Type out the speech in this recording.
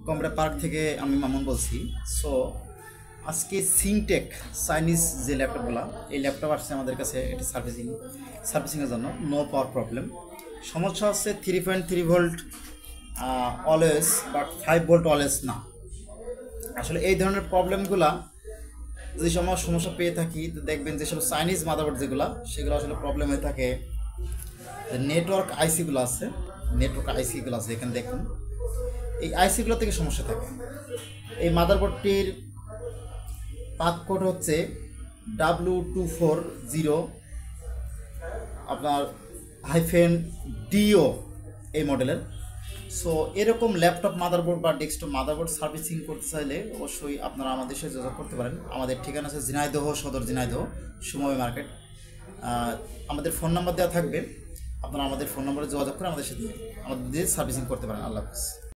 কমরা park থেকে আমি মামুন বলছি। সো আজকে সিনটেক চাইনিজ যে ল্যাপটপগুলো, এই ল্যাপটপ আসছে আমাদের কাছে, এটা সার্ভিসিংয়ের জন্য। No power problem. সমস্যা হচ্ছে 3.3 volt always, but 5 volt always না। আসলে এই ধরনের প্রবলেমগুলা যে সমস্যা পেয়ে থাকি, তো দেখবেন যেসব চাইনিজ মাদারবোর্ড যেগুলো, সেগুলো আসলে প্রবলেম হয়ে থাকে। নেটওয়ার্ক আইসিগুলো আছে, এখানে দেখুন, এই আইসিগুলো থেকে সমস্যা থাকে। এই মাদারবোর্ডটির পাথ কোড হচ্ছে W240 আপনার -DO এই মডেলের। সো এরকম ল্যাপটপ মাদারবোর্ড বা ডেস্কটপ মাদারবোর্ড সার্ভিসিং করতে চাইলে অবশ্যই আপনারা আমাদের সাথে যোগাযোগ করতে পারেন। আমাদের ঠিকানা আছে ঝিনাইদহ সদর, ঝিনাইদহ সময় মার্কেট। আমাদের ফোন নাম্বার দেওয়া থাকবে, আপনারা আমাদের ফোন নম্বরে যোগাযোগ করে আমাদের সাথে সার্ভিসিং করতে পারেন। আল্লাহ হাফেজ।